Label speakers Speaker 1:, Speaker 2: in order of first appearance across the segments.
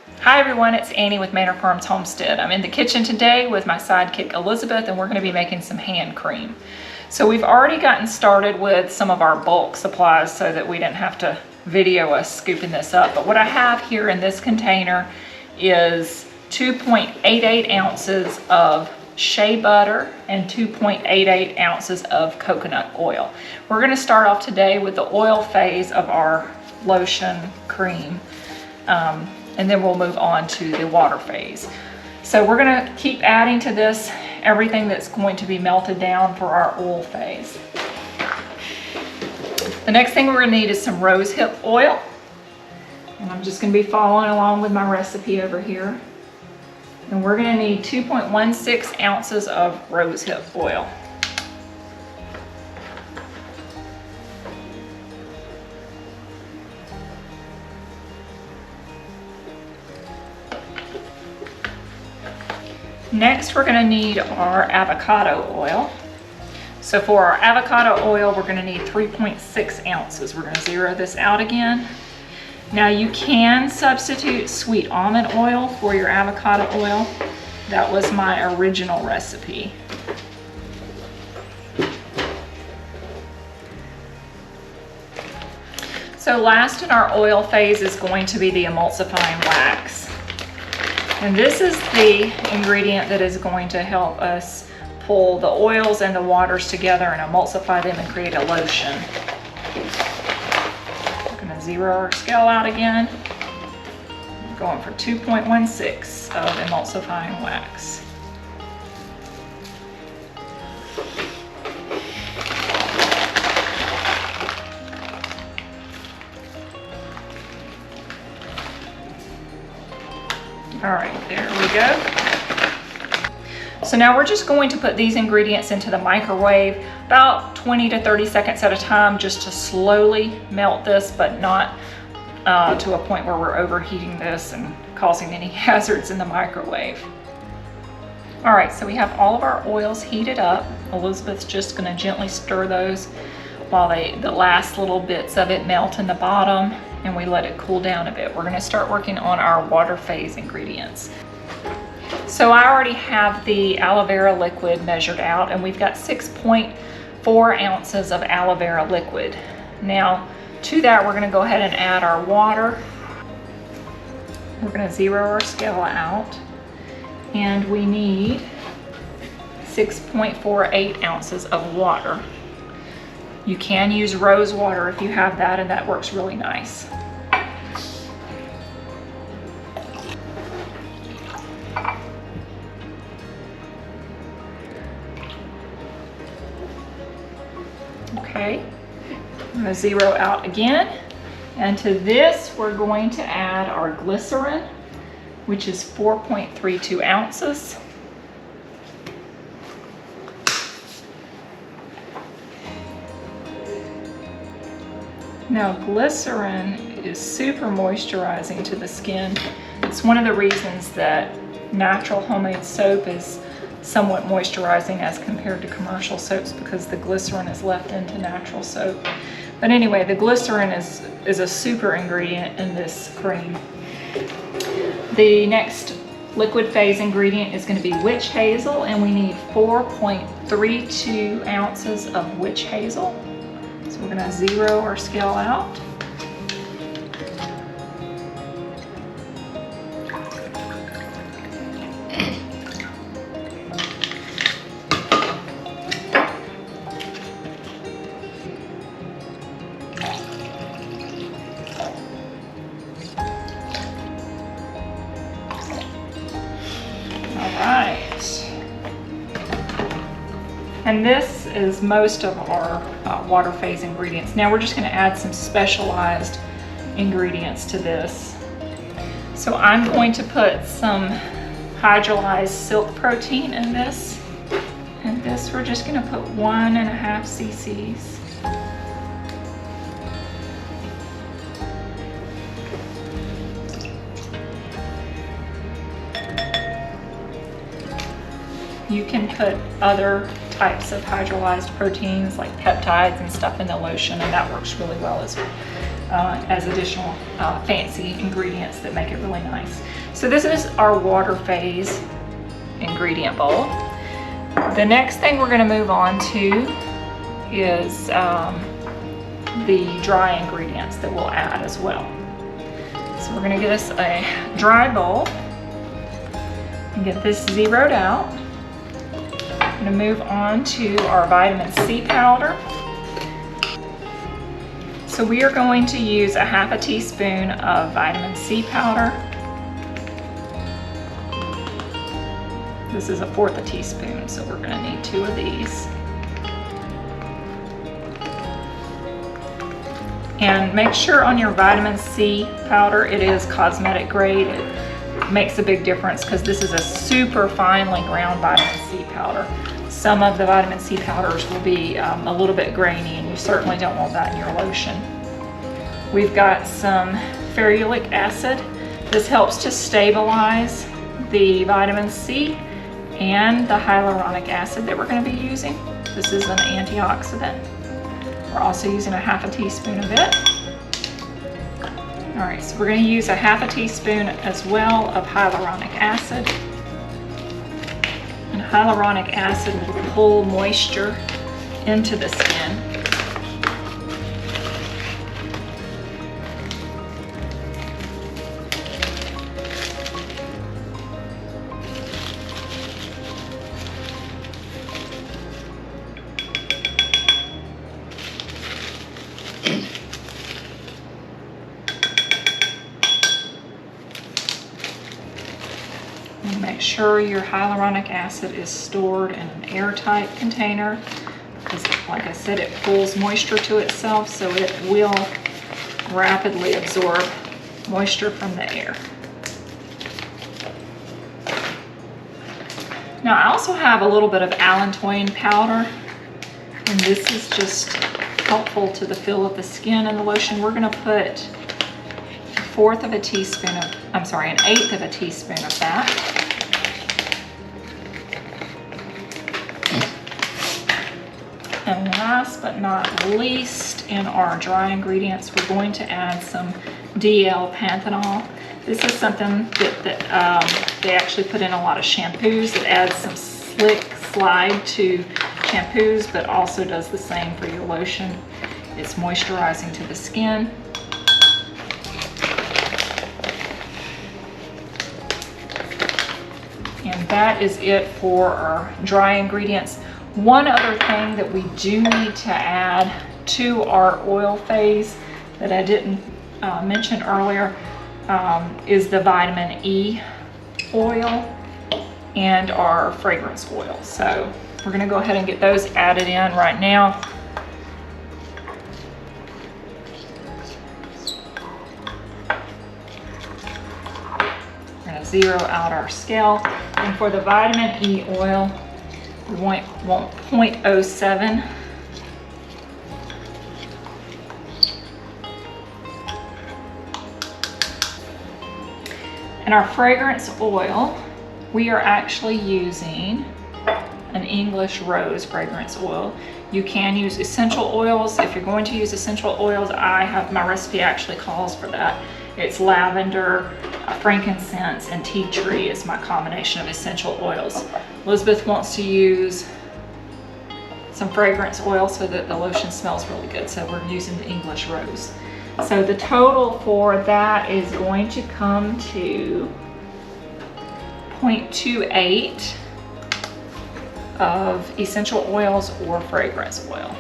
Speaker 1: Hi everyone, it's Annie with Manor Farms Homestead. I'm in the kitchen today with my sidekick Elizabeth, and we're going to be making some hand cream. So we've already gotten started with some of our bulk supplies so that we didn't have to video us scooping this up. But what I have here in this container is 2.88 ounces of shea butter and 2.88 ounces of coconut oil. We're going to start off today with the oil phase of our lotion cream. And then we'll move on to the water phase. So we're gonna keep adding to this everything that's going to be melted down for our oil phase. The next thing we're gonna need is some rosehip oil. And I'm just gonna be following along with my recipe over here. And we're gonna need 2.16 ounces of rosehip oil. Next, we're gonna need our avocado oil. So for our avocado oil, we're gonna need 3.6 ounces. We're gonna zero this out again. Now you can substitute sweet almond oil for your avocado oil. That was my original recipe. So last in our oil phase is going to be the emulsifying wax. And this is the ingredient that is going to help us pull the oils and the waters together and emulsify them and create a lotion. We're gonna zero our scale out again. I'm going for 2.16 of emulsifying wax. All right, there we go. So now we're just going to put these ingredients into the microwave about 20 to 30 seconds at a time, just to slowly melt this, but not to a point where we're overheating this and causing any hazards in the microwave. All right, so we have all of our oils heated up. Elizabeth's just gonna gently stir those while the last little bits of it melt in the bottom, and we let it cool down a bit. We're gonna start working on our water phase ingredients. So I already have the aloe vera liquid measured out, and we've got 6.4 ounces of aloe vera liquid. Now to that, we're gonna go ahead and add our water. We're gonna zero our scale out, and we need 6.48 ounces of water. You can use rose water if you have that, and that works really nice. Okay, I'm gonna zero out again. And to this, we're going to add our glycerin, which is 4.32 ounces. Now, glycerin is super moisturizing to the skin. It's one of the reasons that natural homemade soap is somewhat moisturizing as compared to commercial soaps, because the glycerin is left into natural soap. But anyway, the glycerin is a super ingredient in this cream. The next liquid phase ingredient is going to be witch hazel, and we need 4.32 ounces of witch hazel. So we're gonna zero our scale out. All right. And this is most of our water phase ingredients. Now we're just going to add some specialized ingredients to this. So I'm going to put some hydrolyzed silk protein in this. And this we're just going to put 1.5 cc's. You can put other types of hydrolyzed proteins like peptides and stuff in the lotion, and that works really well as additional fancy ingredients that make it really nice. So this is our water phase ingredient bowl. The next thing we're going to move on to is the dry ingredients that we'll add as well. So we're going to get us a dry bowl and get this zeroed out. I'm going to move on to our vitamin C powder. So we are going to use a 1/2 teaspoon of vitamin C powder. This is a 1/4 teaspoon, so we're going to need 2 of these. And make sure on your vitamin C powder it is cosmetic grade. It makes a big difference because this is a super finely ground vitamin C powder. Some of the vitamin C powders will be a little bit grainy, and you certainly don't want that in your lotion. We've got some ferulic acid. This helps to stabilize the vitamin C and the hyaluronic acid that we're going to be using. This is an antioxidant. We're also using a 1/2 teaspoon of it. All right, so we're going to use a 1/2 teaspoon as well of hyaluronic acid. And hyaluronic acid will pull moisture into the skin. And make sure your hyaluronic acid is stored in an airtight container because, like I said, it pulls moisture to itself, so it will rapidly absorb moisture from the air. Now I also have a little bit of allantoin powder, and this is just helpful to the feel of the skin in the lotion. We're going to put an 1/8 teaspoon of, I'm sorry, an 1/8 teaspoon of that. And last but not least, in our dry ingredients, we're going to add some DL-panthenol. This is something that they actually put in a lot of shampoos. It adds some slick slide to shampoos, but also does the same for your lotion. It's moisturizing to the skin. And that is it for our dry ingredients. One other thing that we do need to add to our oil phase that I didn't mention earlier is the vitamin E oil and our fragrance oil. So we're going to go ahead and get those added in right now. We're going to zero out our scale. And for the vitamin E oil, we want 0.07. And our fragrance oil, we are actually using an English rose fragrance oil. You can use essential oils. If you're going to use essential oils, my recipe actually calls for that. It's lavender, frankincense, and tea tree is my combination of essential oils. Elizabeth wants to use some fragrance oil so that the lotion smells really good, so we're using the English rose. So the total for that is going to come to 0.28 of essential oils or fragrance oil.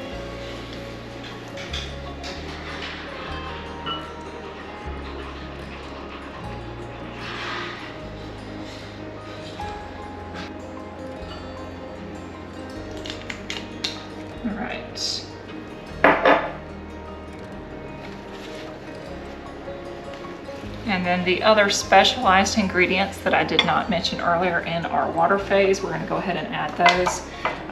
Speaker 1: All right. And then the other specialized ingredients that I did not mention earlier in our water phase, we're going to go ahead and add those.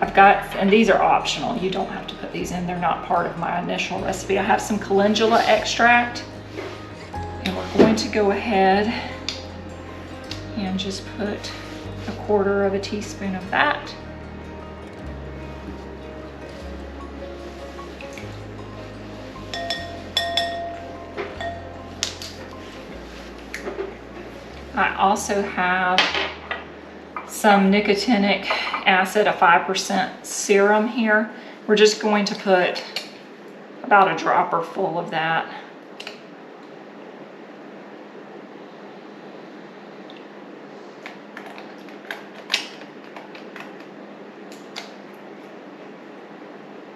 Speaker 1: I've got, and these are optional, you don't have to put these in, they're not part of my initial recipe. I have some calendula extract, and we're going to go ahead and just put 1/4 teaspoon of that. I also have some nicotinic acid, a 5% serum here. We're just going to put about a dropper full of that.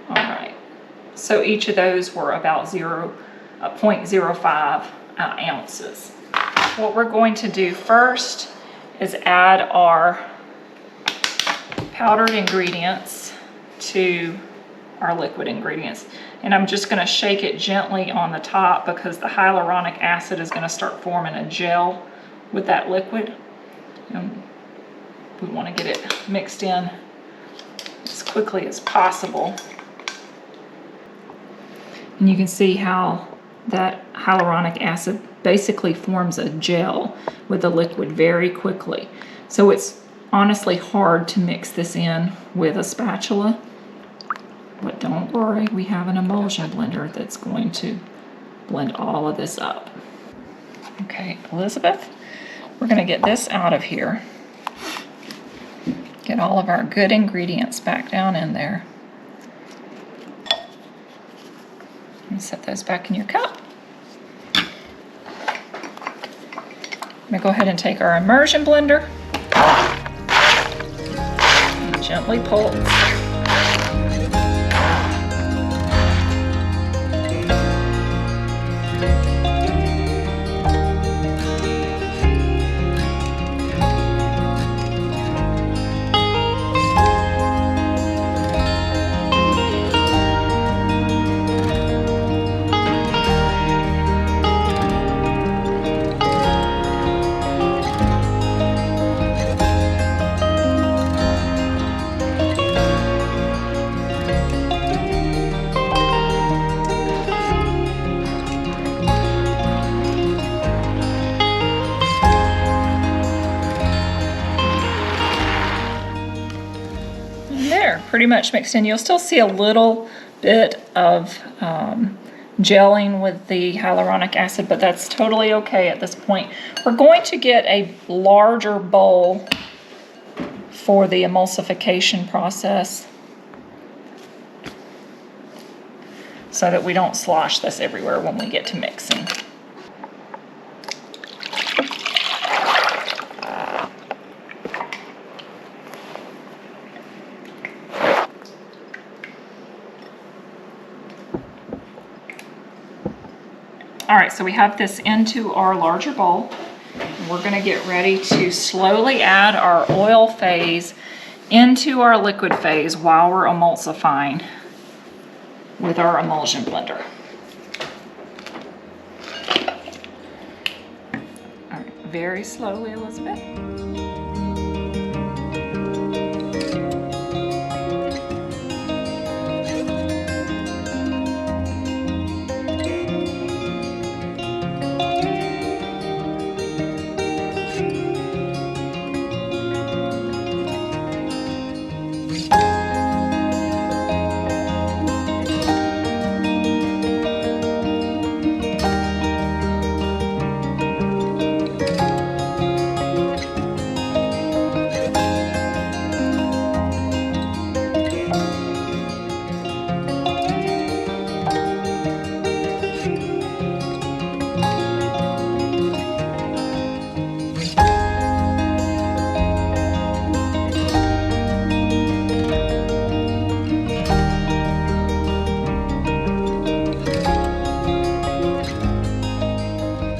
Speaker 1: All right, so each of those were about 0.05 ounces. What we're going to do first is add our powdered ingredients to our liquid ingredients. And I'm just going to shake it gently on the top because the hyaluronic acid is going to start forming a gel with that liquid. And we want to get it mixed in as quickly as possible. And you can see how that hyaluronic acid basically forms a gel with the liquid very quickly. So it's honestly hard to mix this in with a spatula, but don't worry, we have an emulsion blender that's going to blend all of this up. Okay, Elizabeth, we're going to get this out of here. Get all of our good ingredients back down in there. And set those back in your cup. I'm going to go ahead and take our immersion blender and gently pulse. Pretty much mixed in. You'll still see a little bit of gelling with the hyaluronic acid, but that's totally okay at this point. We're going to get a larger bowl for the emulsification process so that we don't slosh this everywhere when we get to mixing. All right, so we have this into our larger bowl. We're gonna get ready to slowly add our oil phase into our liquid phase while we're emulsifying with our emulsion blender. All right, very slowly, Elizabeth.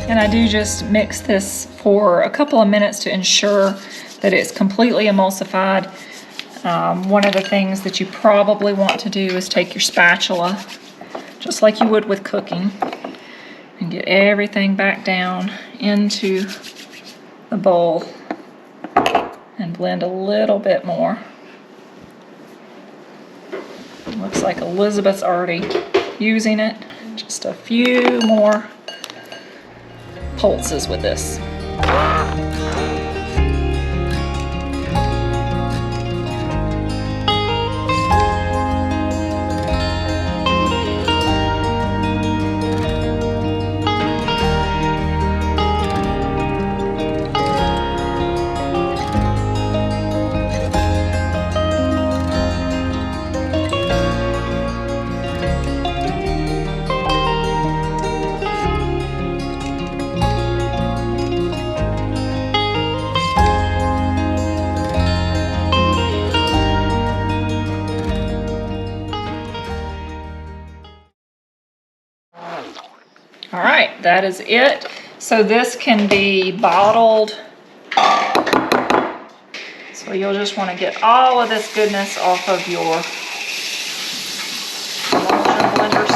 Speaker 1: And I do just mix this for a couple of minutes to ensure that it's completely emulsified. One of the things that you probably want to do is take your spatula, just like you would with cooking, and get everything back down into the bowl and blend a little bit more. Looks like Elizabeth's already using it. Just a few more pulses with this. that is it. So this can be bottled. So you'll just want to get all of this goodness off of your emulsion blenders.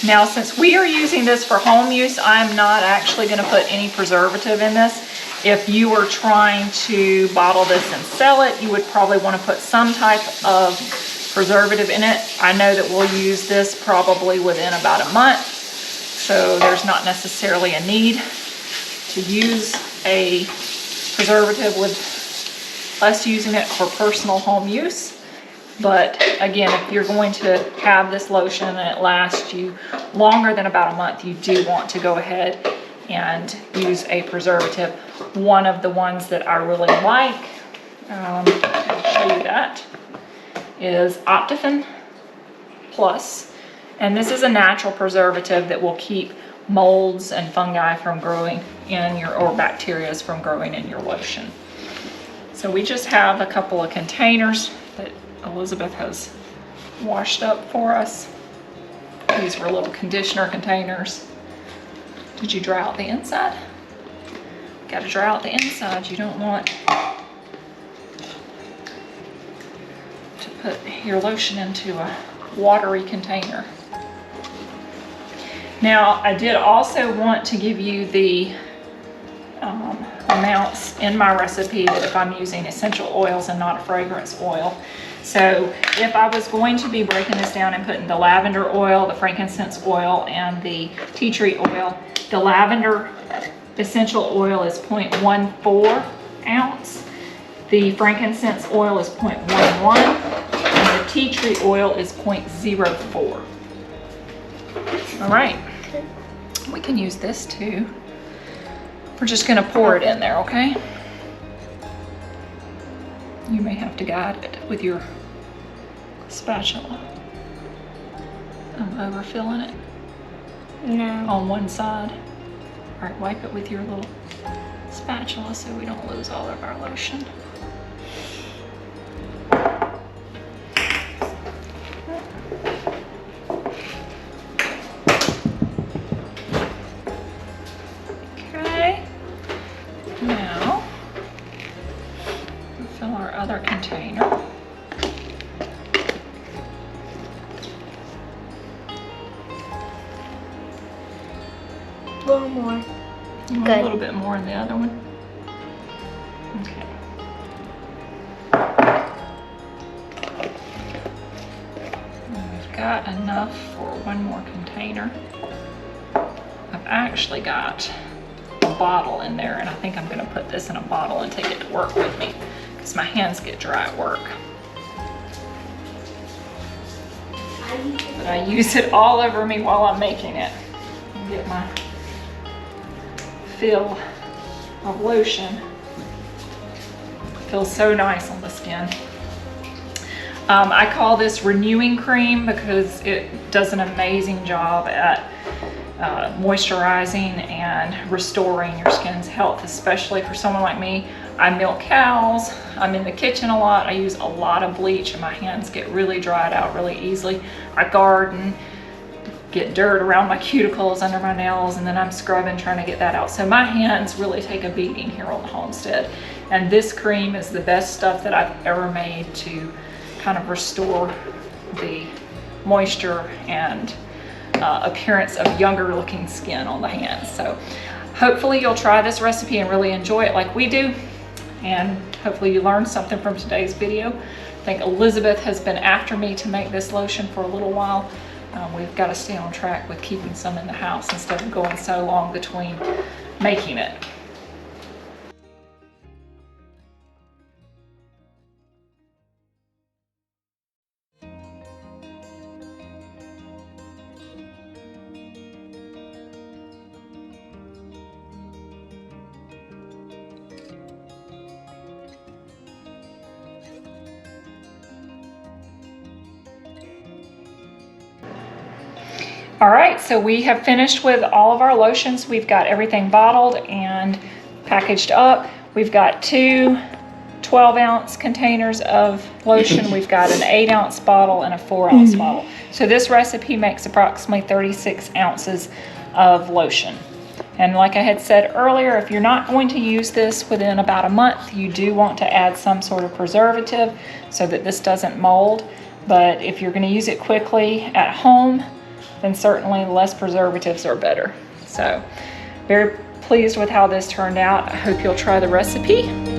Speaker 1: Now, since we are using this for home use, I'm not actually going to put any preservative in this. If you were trying to bottle this and sell it, you would probably want to put some type of preservative in it. I know that we'll use this probably within about a month, so there's not necessarily a need to use a preservative with us using it for personal home use. But again, if you're going to have this lotion and it lasts you longer than about a month, you do want to go ahead and use a preservative. One of the ones that I really like, I'll show you that, is Optifin Plus. And this is a natural preservative that will keep molds and fungi from growing in your, or bacteria from growing in your lotion. So we just have a couple of containers that Elizabeth has washed up for us. These were little conditioner containers. Did you dry out the inside? Got to dry out the inside. You don't want to put your lotion into a watery container. Now, I did also want to give you the amounts in my recipe that if I'm using essential oils and not a fragrance oil. So if I was going to be breaking this down and putting the lavender oil, the frankincense oil, and the tea tree oil, the lavender essential oil is 0.14 ounce. The frankincense oil is 0.11, and the tea tree oil is 0.04. All right, we can use this too. We're just gonna pour it in there, okay? You may have to guide it with your spatula. I'm overfilling it.
Speaker 2: No.
Speaker 1: On one side. All right, wipe it with your little spatula so we don't lose all of our lotion. Okay. Now, we'll fill our other container.
Speaker 2: A little more.
Speaker 1: You want
Speaker 2: Good.
Speaker 1: a little bit more in the other one? Okay. And we've got enough for one more container. I've actually got a bottle in there, and I think I'm going to put this in a bottle and take it to work with me because my hands get dry at work. But I use it all over me while I'm making it. I'll get my fill of lotion. Feels so nice on the skin. I call this renewing cream because it does an amazing job at moisturizing and restoring your skin's health, especially for someone like me. I milk cows, I'm in the kitchen a lot, I use a lot of bleach and my hands get really dried out really easily. I garden, get dirt around my cuticles, under my nails, and then I'm scrubbing trying to get that out. So my hands really take a beating here on the homestead. And this cream is the best stuff that I've ever made to kind of restore the moisture and appearance of younger looking skin on the hands. So hopefully you'll try this recipe and really enjoy it like we do. And hopefully you learned something from today's video. I think Elizabeth has been after me to make this lotion for a little while. We've got to stay on track with keeping some in the house instead of going so long between making it. All right, so we have finished with all of our lotions. We've got everything bottled and packaged up. We've got 2 12-ounce containers of lotion. We've got an 8-ounce bottle and a 4-ounce bottle. So this recipe makes approximately 36 ounces of lotion. And like I had said earlier, if you're not going to use this within about a month, you do want to add some sort of preservative so that this doesn't mold. But if you're going to use it quickly at home, then certainly less preservatives are better. So very pleased with how this turned out. I hope you'll try the recipe.